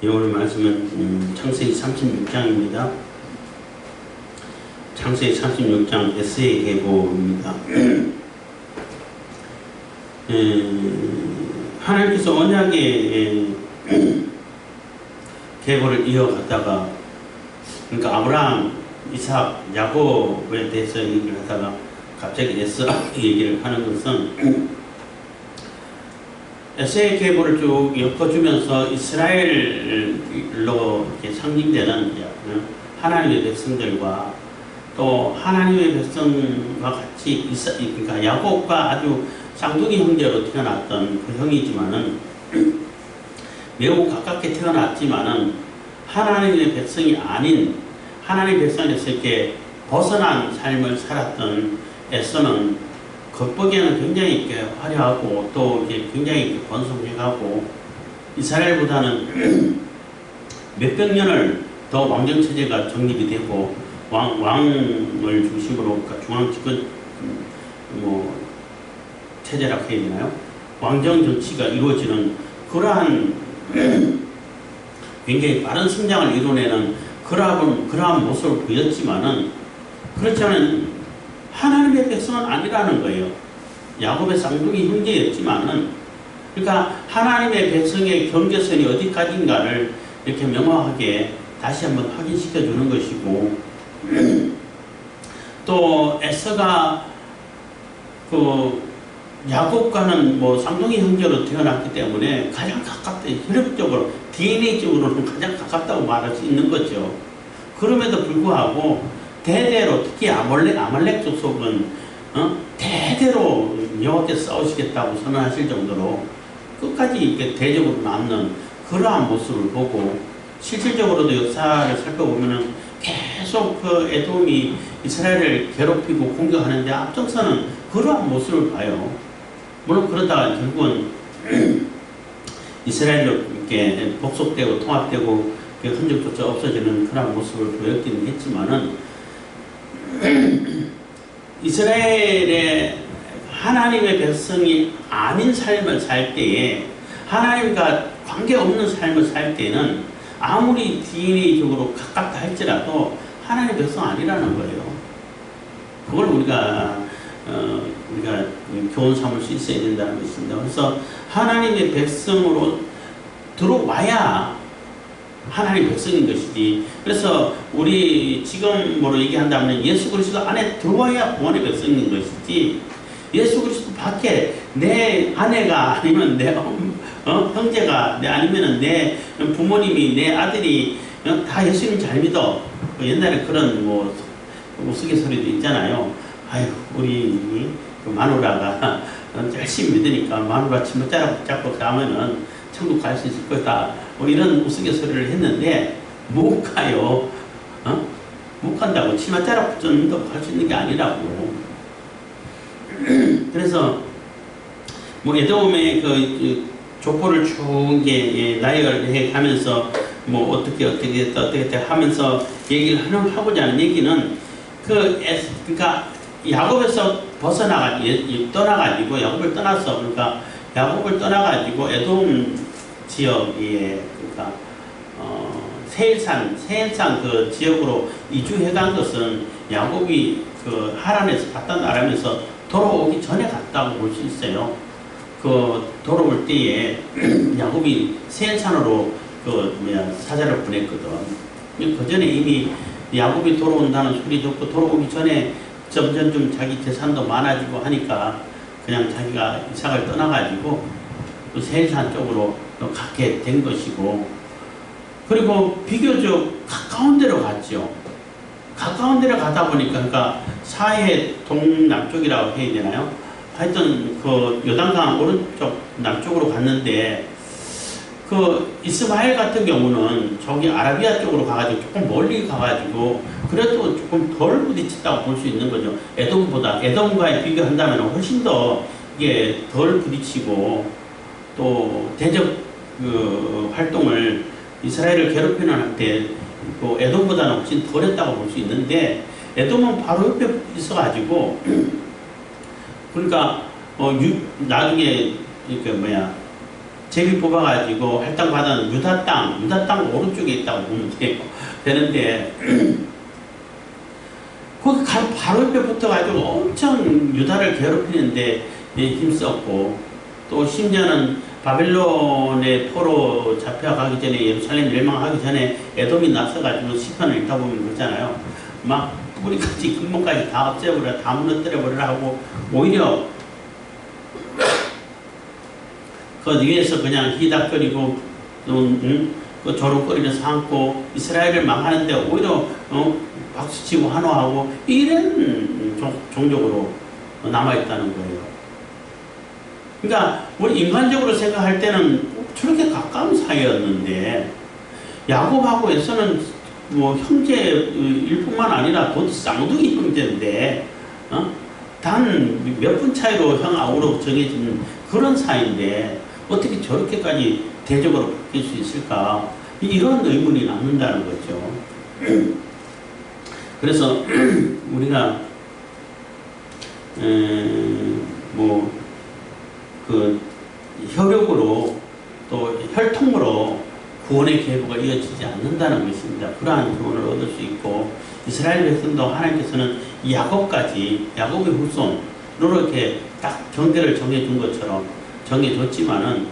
오늘 말씀은 창세기 36장입니다. 창세기 36장 에스의 계보입니다. 하나님께서 언약의 계보를 이어가다가, 그러니까 아브라함, 이삭, 야곱에 대해서 얘기를 하다가 갑자기 에스 얘기를 하는 것은 에스의 계보를 쭉 엮어주면서 이스라엘로 이렇게 상징되는 하나님의 백성들과 또 하나님의 백성과 같이 그러니까 야곱과 아주 쌍둥이 형제로 태어났던 그 형이지만은 매우 가깝게 태어났지만은 하나님의 백성이 아닌 하나님의 백성에서 이렇게 벗어난 삶을 살았던 에서는 겉보기에는 굉장히 이렇게 화려하고 또 이렇게 굉장히 이렇게 번성해가고 이스라엘보다는 몇백 년을 더 왕정 체제가 정립이 되고 왕을 중심으로 그러니까 중앙 집권 체제라고 해야 되나요? 왕정 정치가 이루어지는 그러한 굉장히 빠른 성장을 이뤄내는 그러한 모습을 보였지만은 그렇지 않은 하나님의 백성은 아니라는 거예요. 야곱의 쌍둥이 형제였지만은 그러니까 하나님의 백성의 경계선이 어디까지인가를 이렇게 명확하게 다시 한번 확인시켜 주는 것이고, 또 에서가 그 야곱과는 쌍둥이 형제로 태어났기 때문에 가장 가깝다, 혈육적으로 DNA적으로는 가장 가깝다고 말할 수 있는 거죠. 그럼에도 불구하고 대대로 특히 아말렉 족속은 대대로 여호와께서 싸우시겠다고 선언하실 정도로 끝까지 이렇게 대적으로 남는 그러한 모습을 보고, 실질적으로도 역사를 살펴보면은 계속 그 에돔이 이스라엘을 괴롭히고 공격하는데 앞장서는 그러한 모습을 봐요. 물론 그러다가 결국은 이스라엘로 이렇게 복속되고 통합되고 흔적조차 없어지는 그런 모습을 보였기는 했지만은 이스라엘의 하나님의 백성이 아닌 삶을 살 때에, 하나님과 관계없는 삶을 살 때는 아무리 DNA적으로 가깝다 할지라도 하나님의 백성 아니라는 거예요. 그걸 우리가 교훈 삼을 수 있어야 된다는 것입니다. 그래서 하나님의 백성으로 들어와야 하나님의 백성인 것이지, 그래서 우리 지금으로 얘기한다면 예수 그리스도 안에 들어와야 구원의 백성인 것이지, 예수 그리스도 밖에 내 아내가 아니면 내 형제가 아니면 내 부모님이 내 아들이 다 예수님 잘 믿어. 옛날에 그런 우스갯소리도 있잖아요. 아유, 우리 그 마누라가 열심히 믿으니까 마누라 치맛자락 잡고 가면은 천국 갈 수 있을 거다. 이런 우스갯소리를 했는데 못 가요. 못 간다고. 치맛자락 붙는다고 갈 수 있는 게 아니라고. 그래서 에돔의 그 족보를 쭉 나열해 가면서 어떻게 하면서 얘기를 하고자 하는 얘기는 그러니까 야곱에서 떠나가지고 야곱을 떠나서, 그러니까 야곱을 떠나가지고 에돔 지역에, 그러니까 세일산 그 지역으로 이주해간 것은 야곱이 그 하란에서 바단 아람에서 돌아오기 전에 갔다고 볼 수 있어요. 그 돌아올 때에 야곱이 세일산으로 사자를 보냈거든. 그 전에 이미 야곱이 돌아온다는 소리 듣고 돌아오기 전에 점점 좀 자기 재산도 많아지고 하니까 그냥 자기가 이삭을 떠나가지고 그 세일산 쪽으로 가게 된 것이고, 그리고 비교적 가까운 데로 갔죠. 가까운 데로 가다 보니까, 그러니까 사해 동남쪽이라고 해야 되나요? 하여튼 그 요단강 오른쪽 남쪽으로 갔는데, 그 이스마엘 같은 경우는 저기 아라비아 쪽으로 가가지고 조금 멀리 가가지고 그래도 조금 덜 부딪혔다고 볼 수 있는 거죠. 에돔과의 비교한다면 훨씬 더 이게 덜 부딪히고, 또 대적 그 활동을 이스라엘을 괴롭히는 한때 에돔보다는 훨씬 덜 했다고 볼 수 있는데, 에돔은 바로 옆에 있어가지고 그러니까 나중에 제비 뽑아가지고 할당받은 유다 땅 오른쪽에 있다고 보면 돼요. 되는데 거기 바로 옆에 붙어가지고 엄청 유다를 괴롭히는데 힘썼고, 또 심지어는 바벨론의 포로 잡혀가기 전에, 예루살렘 멸망하기 전에 에돔이 나서가지고 시편을 읽다 보면 그러잖아요. 막 뿌리까지 근본까지 다 없애버려, 다 무너뜨려버리라 하고, 오히려 그 위에서 그냥 희닥거리고 그 조롱거리를 삼고 이스라엘을 망하는데 오히려 박수치고 환호하고 이런 종족으로 남아있다는 거예요. 그러니까 우리 인간적으로 생각할 때는 저렇게 가까운 사이였는데, 야곱하고 에서는 뭐 형제일 뿐만 아니라 곧 쌍둥이 형제인데 단 몇 분 차이로 형아우로 정해진 그런 사이인데 어떻게 저렇게까지 대적으로 바뀔 수 있을까? 이런 의문이 남는다는 거죠. 그래서 우리가 뭐 그 혈육으로 또 혈통으로 구원의 계보가 이어지지 않는다는 것입니다. 그러한 교훈을 얻을 수 있고, 이스라엘 백성도 하나님께서는 야곱의 후손으로 이렇게 딱 경계를 정해준 것처럼 정해줬지만은,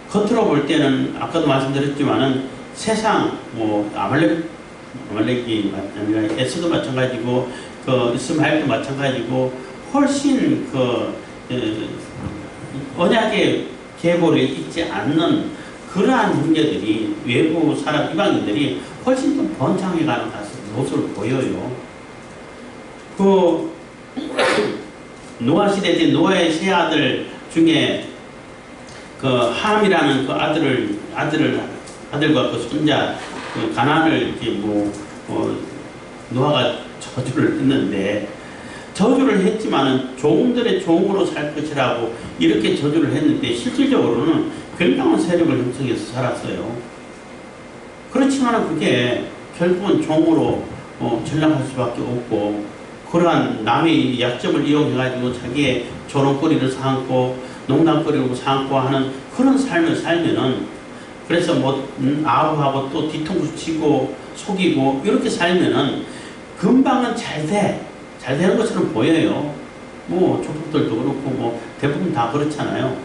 겉으로 볼 때는 아까도 말씀드렸지만은 세상 뭐 아말렉이 아니라 에스도 마찬가지고 그 이스마엘도 마찬가지고 훨씬 언약의 계보를 잊지 않는 그러한 형제들이, 외부 사람 이방인들이 훨씬 더 번창해가는 모습을 보여요. 그 노아 시대 때 노아의 세 아들 중에 그 함이라는 그 아들과 그 손자 그 가나안을 이렇게 노아가 저주를 했는데, 저주를 했지만은 종들의 종으로 살 것이라고 이렇게 저주를 했는데 실질적으로는 굉장한 세력을 형성해서 살았어요. 그렇지만은 그게 결국은 종으로 전락할 수밖에 없고, 그러한 남의 약점을 이용해가지고 자기의 조롱거리를 삼고 농담거리를 삼고 하는 그런 삶을 살면은, 그래서 아부하고 또 뒤통수 치고 속이고 이렇게 살면은 금방은 잘 되는 것처럼 보여요. 뭐 조폭들도 그렇고 대부분 다 그렇잖아요.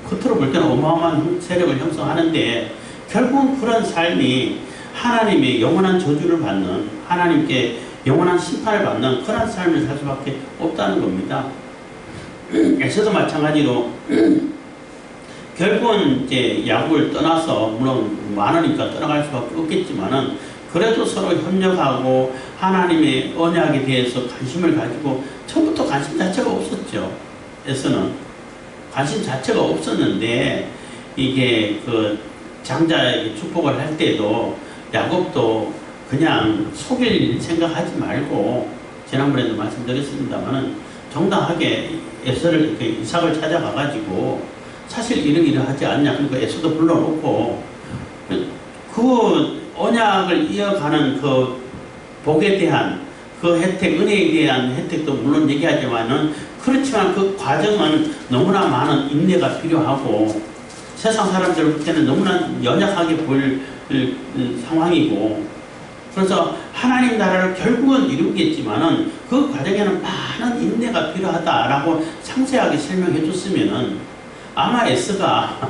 겉으로 볼 때는 어마어마한 세력을 형성하는데 결국은 그런 삶이 하나님의 영원한 저주를 받는, 하나님께 영원한 심판을 받는 그런 삶을 살 수밖에 없다는 겁니다. 에서도 마찬가지로 결국은 이제 야곱을 떠나서, 물론 많으니까 떠나갈 수밖에 없겠지만은, 그래도 서로 협력하고 하나님의 언약에 대해서 관심을 가지고, 처음부터 관심 자체가 없었죠. 에서는 관심 자체가 없었는데, 이게 그 장자에게 축복을 할 때도 야곱도 그냥 속일 생각하지 말고, 지난번에도 말씀드렸습니다만은 정당하게 에서를 이렇게 이삭을 찾아가가지고 사실 이러이러하지 않냐, 그러니까 에서도 불러놓고 그 언약을 이어가는 그 복에 대한 그 혜택, 은혜에 대한 혜택도 물론 얘기하지만은, 그렇지만 그 과정은 너무나 많은 인내가 필요하고 세상 사람들한테는 너무나 연약하게 보일 상황이고, 그래서 하나님 나라를 결국은 이루겠지만은 그 과정에는 많은 인내가 필요하다라고 상세하게 설명해 줬으면은 아마 에스가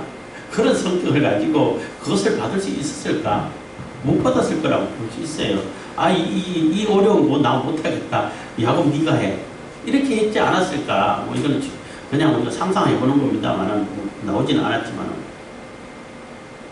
그런 성격을 가지고 그것을 받을 수 있었을까? 못 받았을 거라고 볼 수 있어요. 이 어려운 거 나 못하겠다. 야곱 네가 해. 이렇게 했지 않았을까? 이건 그냥 우리가 상상해 보는 겁니다만은, 나오지는 않았지만은.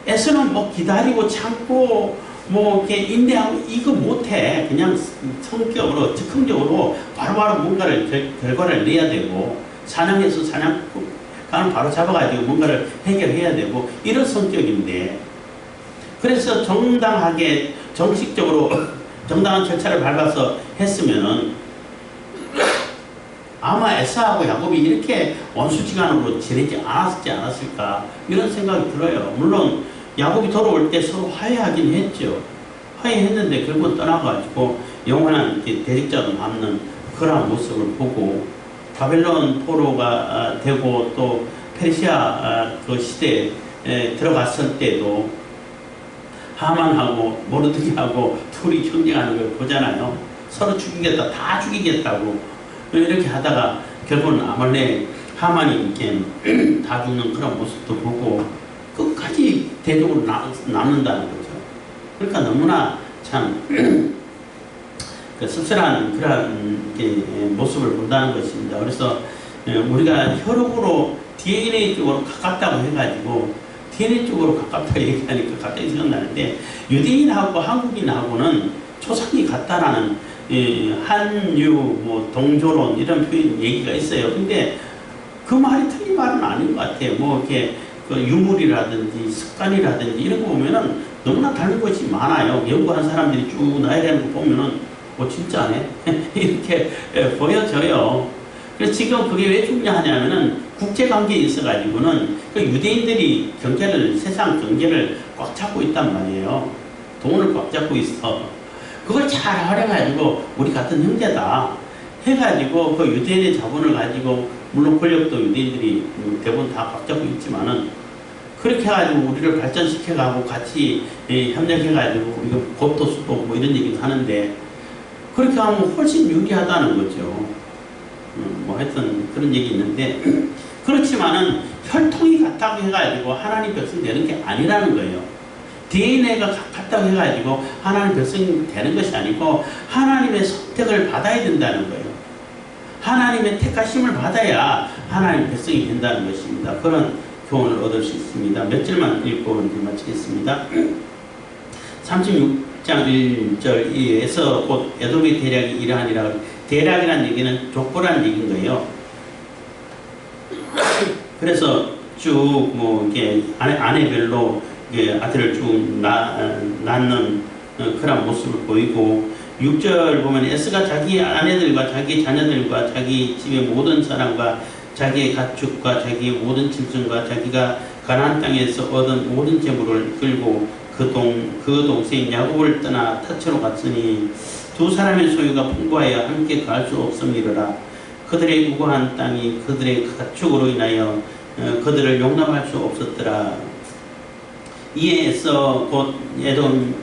에스는 기다리고 참고 이렇게 인내하고 이거 못해. 그냥 성격으로, 즉흥적으로 바로바로 뭔가를 결과를 내야 되고, 사냥해서 사냥감을 바로 잡아가지고 뭔가를 해결해야 되고, 이런 성격인데, 그래서 정당하게 정식적으로 정당한 절차를 밟아서 했으면은 아마 에사하고 야곱이 이렇게 원수지간으로 지내지 않았을까, 이런 생각이 들어요. 물론 야곱이 돌아올 때 서로 화해하긴 했죠. 화해했는데 결국은 떠나가지고 영원한 대직자로 남는 그러한 모습을 보고, 바벨론 포로가 되고 또 페르시아 그 시대에 들어갔을 때도 하만하고 모르드게하고 둘이 경쟁하는 걸 보잖아요. 서로 죽이겠다, 다 죽이겠다고 이렇게 하다가 결국은 아말렉 하만이 이렇게 다 죽는 그런 모습도 보고 끝까지 대적으로 남는다는 거죠. 그러니까 너무나 참 그 씁쓸한 그런 모습을 본다는 것입니다. 그래서 우리가 혈육으로 DNA 쪽으로 가깝다고 해가지고 DNA 쪽으로 가깝다고 얘기하니까 갑자기 생각나는데 유대인하고 한국인하고는 초상이 같다라는 한유 뭐 동조론 이런 표현 얘기가 있어요. 근데 그 말이 틀린 말은 아닌 것 같아요. 뭐 이렇게 그 유물이라든지 습관이라든지 이런 거 보면은 너무나 다른 것이 많아요. 연구한 사람들이 쭉 나야 되는 거 보면은 진짜네 이렇게 보여져요. 그래서 지금 그게 왜 중요하냐면은 국제관계에 있어가지고는 그 유대인들이 세상 경제를 꽉 잡고 있단 말이에요. 돈을 꽉 잡고 있어. 그걸 잘 활용해가지고 우리 같은 형제다 해가지고 그 유대인의 자본을 가지고 물론 권력도 유대인들이 대부분 다 꽉 잡고 있지만은 그렇게 해가지고 우리를 발전시켜가고 같이 협력해가지고 우리가 법도 쓰고 뭐 이런 얘기도 하는데 그렇게 하면 훨씬 유리하다는 거죠. 뭐 하여튼 그런 얘기 있는데 그렇지만은 혈통이 같다고 해가지고 하나님 백성 되는 게 아니라는 거예요. DNA가 같다고 해가지고 하나님 백성이 되는 것이 아니고 하나님의 선택을 받아야 된다는 거예요. 하나님의 택하심을 받아야 하나님 백성이 된다는 것입니다. 그런 교훈을 얻을 수 있습니다. 몇 절만 읽고 이제 마치겠습니다. 36장 1절에서 곧 에돔의 대략이 이러하니라. 대략이라는 얘기는 족보라는 얘기인 거예요. 그래서 쭉 뭐 이렇게 아내별로 아들을 쭉 낳는 그런 모습을 보이고 6절 보면 에스가 자기 아내들과 자기 자녀들과 자기 집의 모든 사람과 자기의 가축과 자기의 모든 짐승과 자기가 가나안 땅에서 얻은 모든 재물을 끌고 그 동생 야곱을 떠나 타처로 갔으니 두 사람의 소유가 풍부하여 함께 갈 수 없음이로라. 그들의 우고한 땅이 그들의 가축으로 인하여 그들을 용납할 수 없었더라. 이에 에서 곧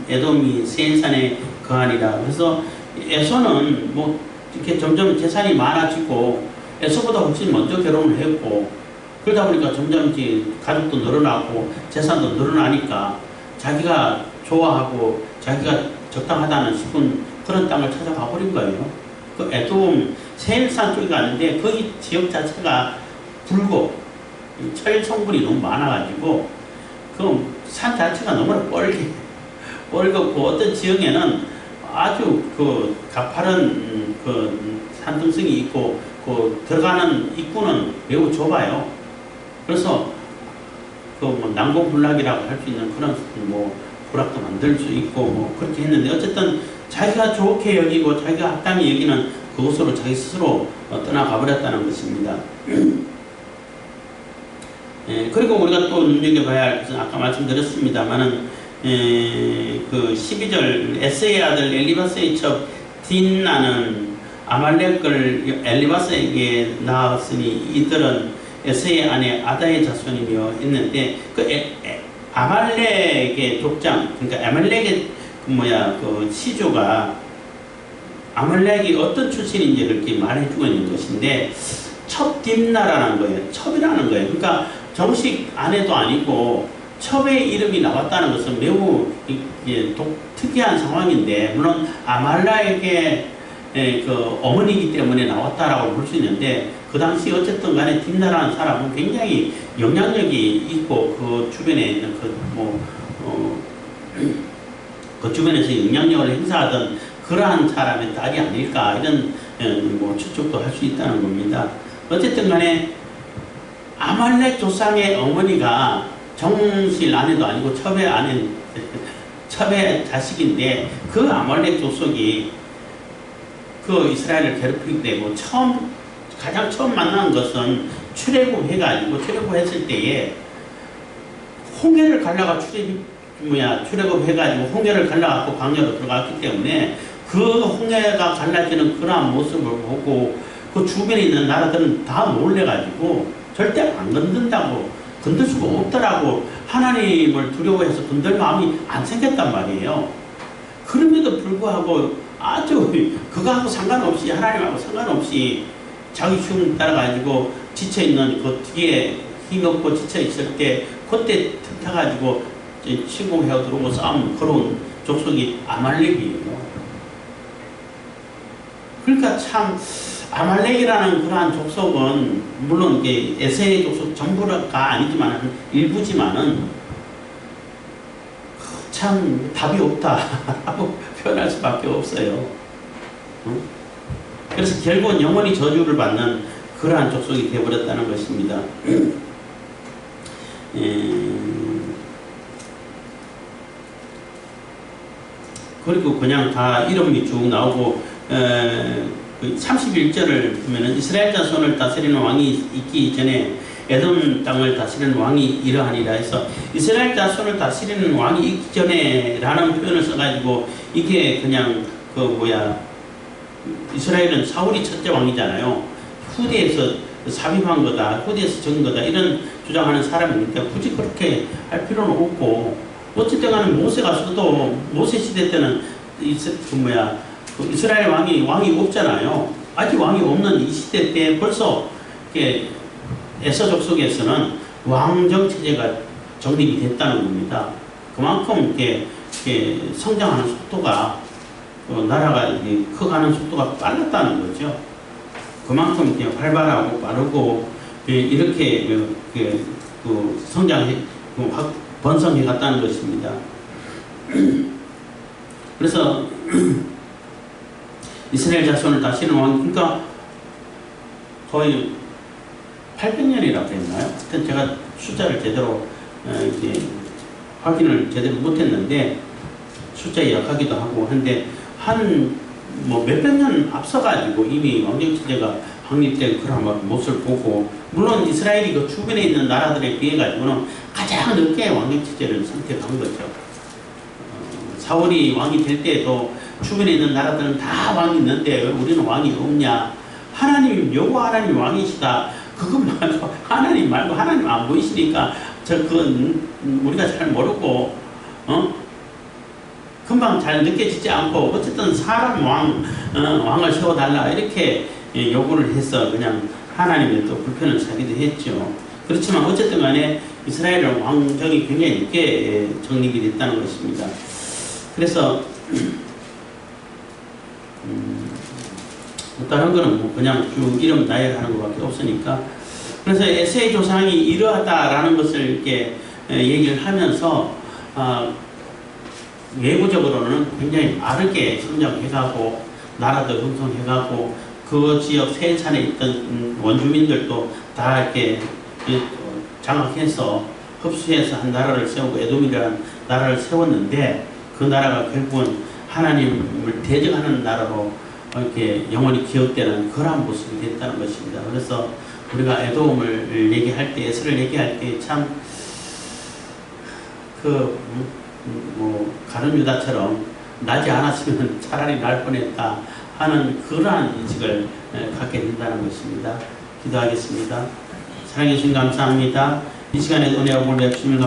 에돔이 세산에 거하니라. 그래서 에서는 뭐 이렇게 점점 재산이 많아지고 에서보다 훨씬 먼저 결혼을 했고 그러다 보니까 점점 가족도 늘어나고 재산도 늘어나니까 자기가 좋아하고 자기가 적당하다는 싶은 그런 땅을 찾아가 버린 거예요. 그 에돔 세일산 쪽에 갔는데 거기 지역 자체가 붉고 철 성분이 너무 많아가지고 그 산 자체가 너무나 뻘겋고 어떤 지역에는 아주 그 가파른 그 산등성이 있고 그 들어가는 입구는 매우 좁아요. 그래서 그 뭐 난공불락이라고 할 수 있는 그런 뭐 불락도 만들 수 있고 뭐 그렇게 했는데 어쨌든 자기가 좋게 여기고 자기가 합당히 여기는 그곳으로 자기 스스로 떠나가 버렸다는 것입니다. 그리고 우리가 또 눈여겨봐야 할 것은 아까 말씀드렸습니다만은 그 12절 에스의 아들 엘리바스의 첩 딘나는 아말렉을 엘리바스에게 낳았으니 이들은 에스의 아내 아다의 자손이며 했는데 그 아말렉의 족장 그러니까 아말렉의 그 시조가 아말렉이 어떤 출신인지를 이렇게 말해주고 있는 것인데 첩dim나라는 거예요. 첩이라는 거예요. 그러니까 정식 아내도 아니고 첩의 이름이 나왔다는 것은 매우 특이한 상황인데 물론 아말렉의 그 어머니이기 때문에 나왔다라고 볼 수 있는데 그 당시 어쨌든 간에 딘나라는 사람은 굉장히 영향력이 있고 그 주변에 있는 그 주변에서 영향력을 행사하던 그러한 사람의 딸이 아닐까 이런 뭐 추측도 할 수 있다는 겁니다. 어쨌든 간에 아말렉 조상의 어머니가 정실 아내도 아니고 첩의 아내, 첩의 자식인데 그 아말렉 족속이 그 이스라엘을 괴롭히게 되고 가장 처음 만난 것은 출애굽 해가지고 출애굽했을 때에 홍해를 갈라가 출애굽 해가지고 홍해를 갈라갖고 광야로 들어갔기 때문에 그 홍해가 갈라지는 그러한 모습을 보고 그 주변에 있는 나라들은 다 놀래가지고 절대 안 건든다고, 건들 수가 없더라고. 하나님을 두려워해서 건들 마음이 안 생겼단 말이에요. 그럼에도 불구하고 아주 그거하고 상관없이, 하나님하고 상관없이 자기 흉 따라가지고 지쳐있는 그 뒤에 힘없고 지쳐있을 때 그때 틈타가지고 침공해 들어오고 싸움 걸어온 족속이 아말렉이에요. 그러니까 참 아말렉이라는 그러한 족속은 물론 이게 에세의 족속 전부가 아니지만 일부지만은 참 답이 없다라고 표현할 수밖에 없어요. 그래서 결국은 영원히 저주를 받는 그러한 족속이 되어버렸다는 것입니다. 그리고 그냥 다 이름이 쭉 나오고 31절을 보면은 이스라엘 자손을 다스리는 왕이 있기 전에 에돔 땅을 다스리는 왕이 이러하니라 해서 이스라엘 자손을 다스리는 왕이 있기 전에 라는 표현을 써가지고 이게 그냥 이스라엘은 사울이 첫째 왕이잖아요. 후대에서 삽입한 거다, 후대에서 적은 거다 이런 주장하는 사람이 있는데 굳이 그렇게 할 필요는 없고, 어쨌든 간에 모세가 써도 모세 시대 때는 이스라엘 왕이 없잖아요. 아직 왕이 없는 이 시대 때 벌써 에서 족속에서는 왕정 체제가 정립이 됐다는 겁니다. 그만큼 성장하는 속도가, 나라가 커가는 속도가 빨랐다는 거죠. 그만큼 활발하고 빠르고 이렇게 번성해 갔다는 것입니다. 그래서 이스라엘 자손을 다스리는 왕, 그러니까 거의 800년이라고 했나요? 하여튼 제가 숫자를 제대로 확인을 제대로 못했는데 숫자에 약하기도 하고 한데 몇백 년 앞서가지고 이미 왕정체제가 확립된 그런 모습을 보고, 물론 이스라엘이 그 주변에 있는 나라들에 비해 가지고는 가장 늦게 왕정체제를 선택한 거죠. 사울이 왕이 될 때에도 주변에 있는 나라들은 다 왕이 있는데 왜 우리는 왕이 없냐? 하나님, 여호와 하나님 왕이시다. 그것 말고 하나님 안 보이시니까 그건 우리가 잘 모르고 금방 잘 느껴지지 않고 어쨌든 사람 왕을 세워달라 이렇게 요구를 해서 그냥 하나님의 또 불편을 사기도 했죠. 그렇지만 어쨌든 간에 이스라엘은 왕정이 굉장히 늦게 정립이 됐다는 것입니다. 그래서 다른 거는 그냥 쭉 이름 나열하는 것밖에 없으니까, 그래서 에세의 조상이 이러하다라는 것을 이렇게 얘기를 하면서 외부적으로는 굉장히 빠르게 성장해가고 나라도 형성해가고 그 지역 세산에 있던 원주민들도 다 이렇게 장악해서 흡수해서 한 나라를 세우고 에돔이라는 나라를 세웠는데, 그 나라가 결국은 하나님을 대적하는 나라로 이렇게 영원히 기억되는 그러한 모습이 됐다는 것입니다. 그래서 우리가 에돔을 얘기할 때, 에스를 얘기할 때 참 가룟 유다처럼 나지 않았으면 차라리 날 뻔했다 하는 그러한 인식을 갖게 된다는 것입니다. 기도하겠습니다. 사랑해 주신 감사합니다. 이 시간에 은혜와 복을 베푸시면